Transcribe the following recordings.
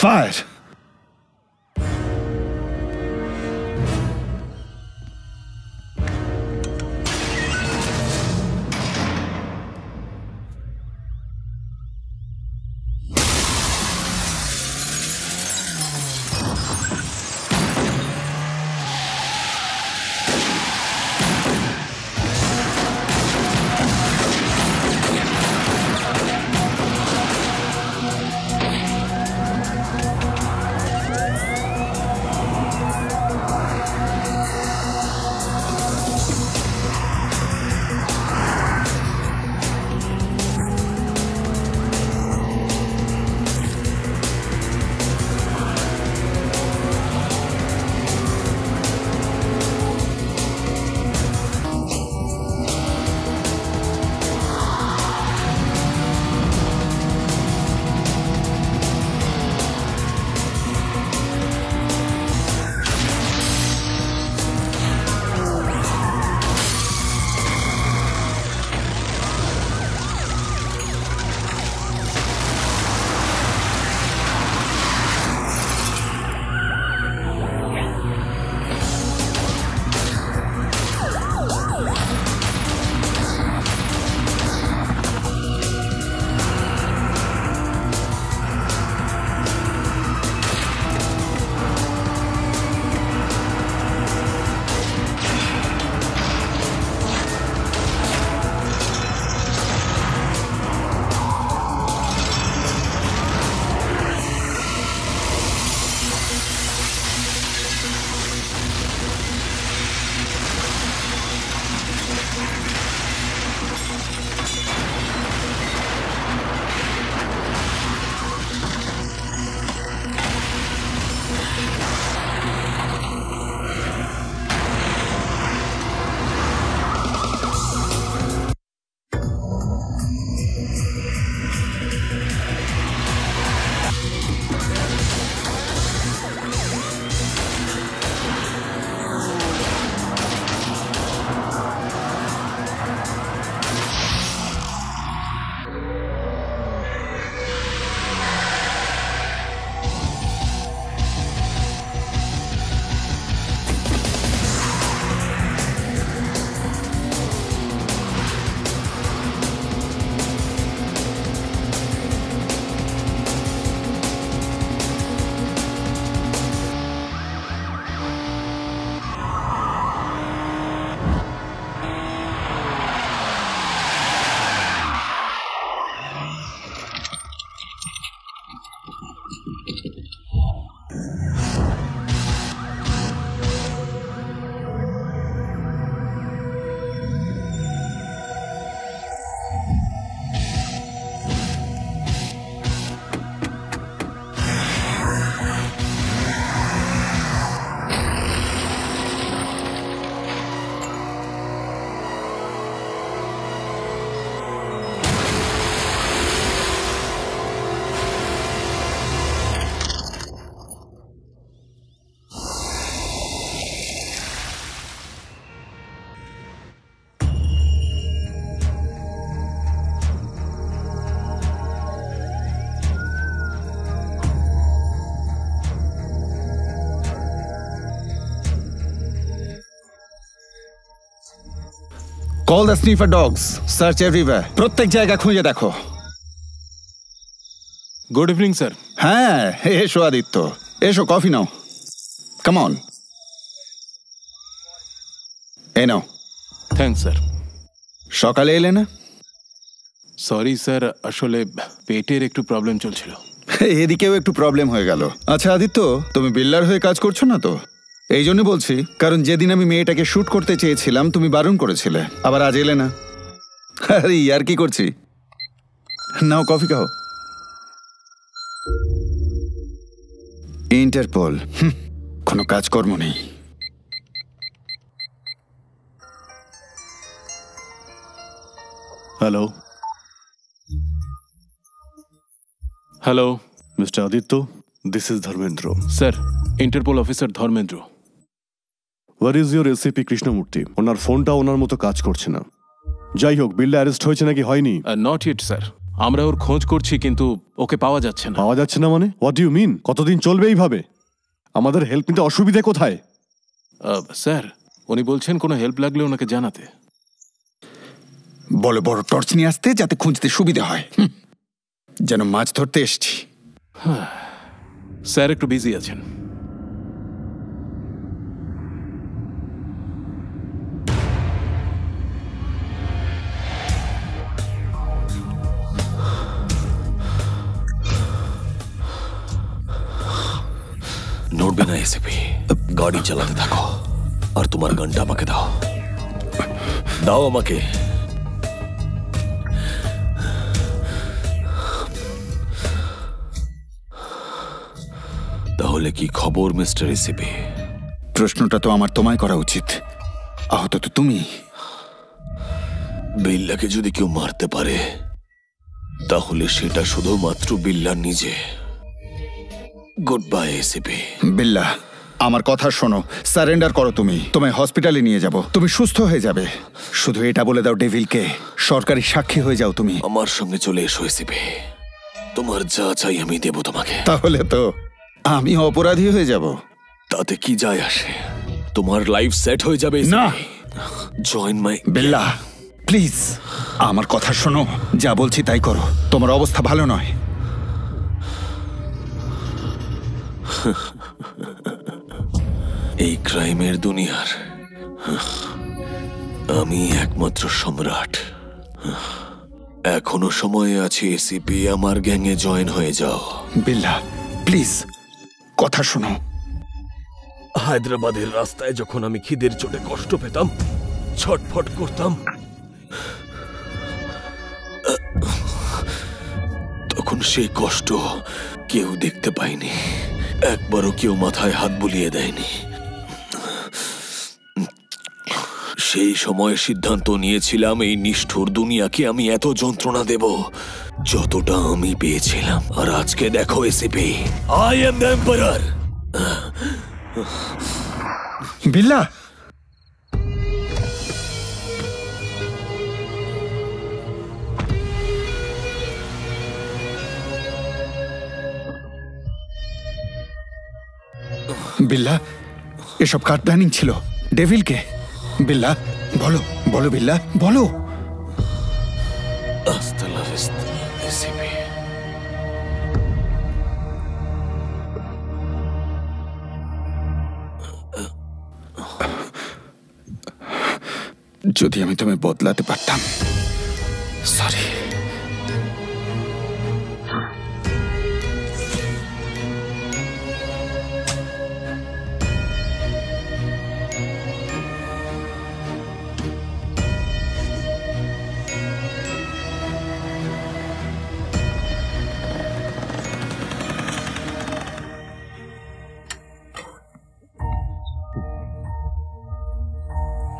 Fire. Call the sniffer dogs. Search everywhere. প্রত্যেক জায়গা খুঁজে দেখো। Good evening sir. হ্যাঁ, এসো আদিত্য, এসো কফি নাও। Come on. এই নাও। Thanks sir. সকালে এলে না? সরি স্যার, আসলে পেটের একটু প্রবলেম চলছিল। এদিকেও একটু প্রবলেম হয়ে গেল। আচ্ছা আদিত্য, তুমি বিল্লার হয়ে কাজ করছো না তো? এই জন্য বলছি, কারণ যেদিন আমি মেয়েটাকে শুট করতে চেয়েছিলাম তুমি বারণ করেছিলে, আবার আজ এলে না। আরে ইয়ার কি করছি, নাও কফি খাও। ইন্টারপোল, কোনো কাজকর্ম নেই। Hello hello mister Aditya, this is Dharmendra. Sir, Interpol officer Dharmendra. Where is your ACP Krishnamurthy? ওনার ফোনটা ওনার মতো কাজ করছে না। যাই হোক, বিল্লা অ্যারেস্ট হয়েছে নাকি হয়নি? Not yet sir. আমরা ওর খোঁজ করছি কিন্তু ওকে পাওয়া যাচ্ছে না। পাওয়া যাচ্ছে না মানে? What do you mean? কতদিন চলবে এইভাবে? আমাদের হেল্প নিতে অসুবিধা কোথায়? স্যার, উনি বলছেন কোনো হেল্প লাগলে ওনাকে জানাতে। বলো বড় টর্চ নিয়ে আসতে, যাতে খুঁজতে সুবিধা হয়। যেন মাছ ধরতে এসছি। স্যার একটু বিজি আছেন। নড়বে না এসিপি, গাড়ি চালাতে থাকো আর তোমার গানটা আমাকে দাও। দাও আমাকে। তাহলে কি খবর মিস্টার এসিপি? প্রশ্নটা তো আমার তোমায় করা উচিত, আহত তো তুমি। বিল্লাকে যদি কেউ মারতে পারে তাহলে সেটা শুধুমাত্র বিল্লা নিজে। Good bye ACP. বিল্লা, আমার কথা শোনো, সারেন্ডার করো। তুমি তোমায় হসপিটালে নিয়ে যাব, তুমি সুস্থ হয়ে যাবে। শুধু এটা বলে দাও ডেভিলকে, সরকারি সাক্ষী হয়ে যাও তুমি। আমার সঙ্গে চলে এসো এসিপি, তোমার যা চাই আমি দেব তোমাকে। তাহলে তো আমি অপরাধী হয়ে যাব। তাতে কি যায় আসে? তোমার লাইফ সেট হয়ে যাবে। না, জয়েন মাই। বিল্লা প্লিজ, আমার কথা শোনো, যা বলছি তাই করো। তোমার অবস্থা ভালো নয়। এই ক্রাইমের দুনিয়ার আমি একমাত্র সম্রাট। এখনো সময় আছে এসিপি, আমার গ্যাংয়ে জয়েন হয়ে যাও। বিল্লা প্লিজ, কথা শোনো। হায়দ্রাবাদের রাস্তায় যখন আমি খিদের চোটে কষ্ট পেতাম, ছটফট করতাম, তখন সেই কষ্ট কেউ দেখতে পায়নি, একবারও কেউ মাথায় হাত বুলিয়ে দেয়নি। সেই সময় সিদ্ধান্ত নিয়েছিলাম এই নিষ্ঠুর দুনিয়াকে আমি এত যন্ত্রণা দেব যতটা আমি পেয়েছিলাম। আর আজকে দেখো ACP, I am the emperor. বিল্লা, বিল্লা, এসব কার প্ল্যানিং ছিল? ডেভিলকে? বিল্লা বলো, বলো বিল্লা বলো। Hasta la vista, ACP. যদি আমি তোমায় বদলাতে পারতাম। সরি।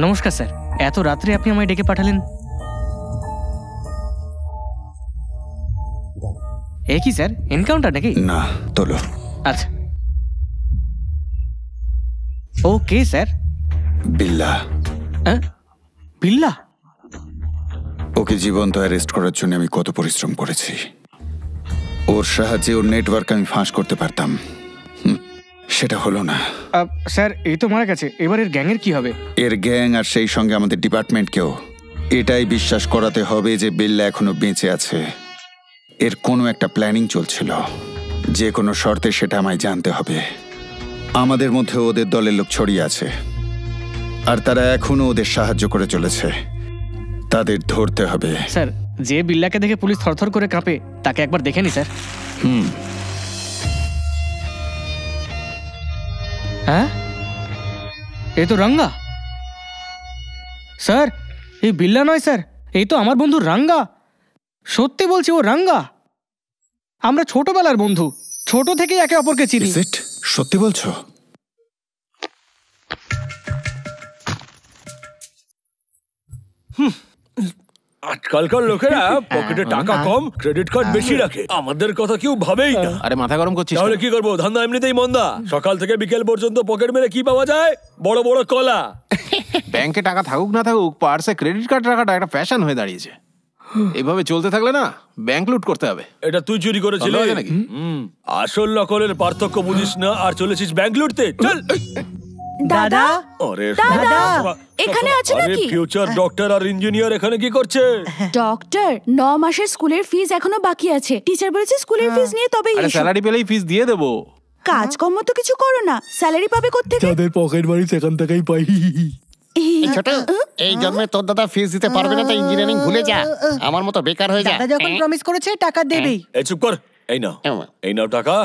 নমস্কার স্যার, এত রাত্রে আপনি আমায় ডেকে পাঠালেন? এ কি স্যার, এনকাউন্টার নাকি? না, তোলো। আচ্ছা, ওকে স্যার। বিল্লা। বিল্লা? ওকে জীবন্ত অ্যারেস্ট করার জন্য আমি কত পরিশ্রম করেছি। ওর সাহায্যে ওর নেটওয়ার্ক আমি ফাঁস করতে পারতাম, সেটা হলো না। স্যার, এই তো মারা গেছে, এবার এর গ্যাংয়ের কি হবে? এর গ্যাং আর সেই সঙ্গে আমাদের ডিপার্টমেন্টকেও এটাই বিশ্বাস করাতে হবে যে বিল্লা এখনো বেঁচে আছে। এর কোনো একটা প্ল্যানিং চলছিল, যে কোনো শর্তে সেটা আমায় জানতে হবে। আমাদের মধ্যে ওদের দলের লোক ছড়িয়ে আছে, আর তারা এখনো ওদের সাহায্য করে চলেছে। তাদের ধরতে হবে। স্যার, যে বিল্লাকে দেখে পুলিশ থরথর করে কাঁপে, তাকে একবার দেখে নি স্যার? হ্যাঁ, এ তো রাঙ্গা। স্যার, এই বিল্লা নয় স্যার, এই তো আমার বন্ধু রাঙ্গা। সত্যি বলছি, ও রাঙ্গা। আমরা ছোটবেলার বন্ধু, ছোট থেকেই একে অপরকে চিনি। সত্যি বলছো? আজকালকার লোকেরা পকেটে টাকা কম, ক্রেডিট কার্ড বেশি রাখে। আমাদের কথা কেউ ভাবেই না। আরে মাথা গরম করছিস? তাহলে কি করবো? ধান্দা এমনিতেই মন্দা। সকাল থেকে বিকেল পর্যন্ত পকেট মেরে কি পাওয়া যায়? বড় বড় কলা। ব্যাংকে টাকা থাকুক না থাকুক, পার্সে ক্রেডিট কার্ড রাখাটা একটা ফ্যাশন হয়ে দাঁড়িয়েছে। এইভাবে চলতে থাকলে না ব্যাংক লুট করতে হবে। এটা তুই চুরি করেছিলি ভালো লাগে নাকি? আসল নকলের পার্থক্য বুঝিস না আর চলেছিস ব্যাংক লুটতে। চল। দাদা আরে দাদা, শোনো, এখানে আছে আরে নাকি? ফিউচার ডক্টর আর ইঞ্জিনিয়ার এখানে কি করছে? ডক্টর 9 মাসের স্কুলের ফিস এখনো বাকি আছে। টিচার বলেছে স্কুলের ফিস নিয়ে তবেই আরে এসো। স্যালারি পেলেই ফিস দিয়ে দেবো। কাজকর্ম তো কিছু করো না, স্যালারি পাবে কোত্থেকে? যাদের পকেট মারি সেখান থেকেই পাই। এই ছোট, এই জন্মে তোর দাদা ফিস দিতে পারবে না, তাই ইঞ্জিনিয়ারিং ভুলে যা, আমার মতো বেকার হয়ে যা। দাদা যখন প্রমিস করেছে টাকা দেবেই। এই চুপ কর। এই নাও, এই নাও টাকা।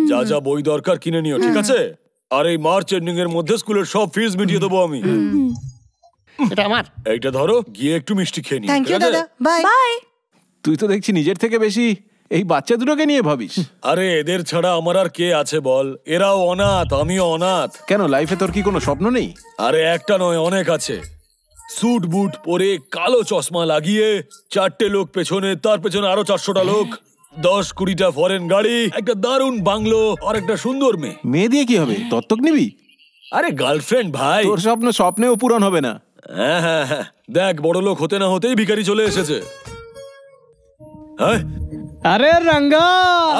যা যা বই দরকার কিনে নিও, ঠিক আছে? আর এই মার্চ এন্ডিং এর মধ্যে স্কুলের সব ফিস মিটিয়ে দেবো আমি। এটা আমার। এইটা ধরো, গিয়ে একটু মিষ্টি খেয়ে নিও। থ্যাংক ইউ দাদা, বাই বাই। তুই তো দেখছি নিজের থেকে বেশি এই বাচ্চা দুটোকে নিয়ে ভাবিস। আরে এদের ছাড়া আমার আর কে আছে বল? এরাও অনাথ, আমিও অনাথ। কেন, লাইফে তোর কি কোনো স্বপ্ন নেই? আরে একটা নয়, অনেক আছে। স্যুট বুট পরে, কালো চশমা লাগিয়ে, 4টে লোক পেছনে, তার পেছনে আরো 400টা লোক, 10-20টা ফরেন গাড়ি, একটা দারুণ বাংলো আর একটা সুন্দর মেয়ে। মেয়ে দিয়ে কি হবে? দত্তক নিবি? আরে গার্লফ্রেন্ড ভাই। তোর স্বপ্ন স্বপ্নেও পূরণ হবে না। হ্যাঁ হ্যাঁ হ্যাঁ, দেখ বড় লোক হতে না হতেই ভিখারি চলে এসেছে। হ্যাঁ, আরে রাঙ্গা,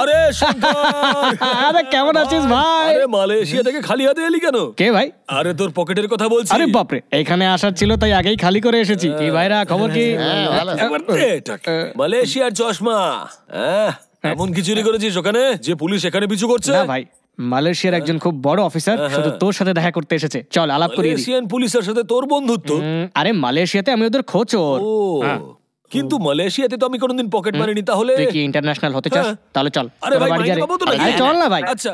আরে শঙ্কর। আরে কেমন আছিস ভাই? আরে মালয়েশিয়া থেকে খালি হাতে এলি কেন? কে ভাই? আরে তোর পকেটের কথা বলছি। আরে বাপরে, এখানে আসার ছিল তাই আগেই খালি করে এসেছি। কি ভাইরা, খবর কি? একবার দে টাকা। মালয়েশিয়ার চশমা। হ্যাঁ, এমন কি চুরি করেছিস ওখানে যে পুলিশ এখানে পিছু করছে? না ভাই, মালয়েশিয়ার একজন খুব বড় অফিসার শুধু তোর সাথে দেখা করতে এসেছে। চল আলাপ করিয়ে দিই। মালয়েশিয়ান পুলিশের সাথে তোর বন্ধুত্ব? আরে মালয়েশিয়াতে আমি ওদের খোঁচর। ও, কিন্তু মালয়েশিয়াতে তো আমি কোনোদিন পকেট মারিনি। তাহলে তুই কি ইন্টারন্যাশনাল হতে চাস? হ্যাঁ। তাহলে চল। আরে তোরা ভাই, বাড়ি যা মাইনে রে। পাবো তো নাকি? আরে চল না ভাই। আচ্ছা।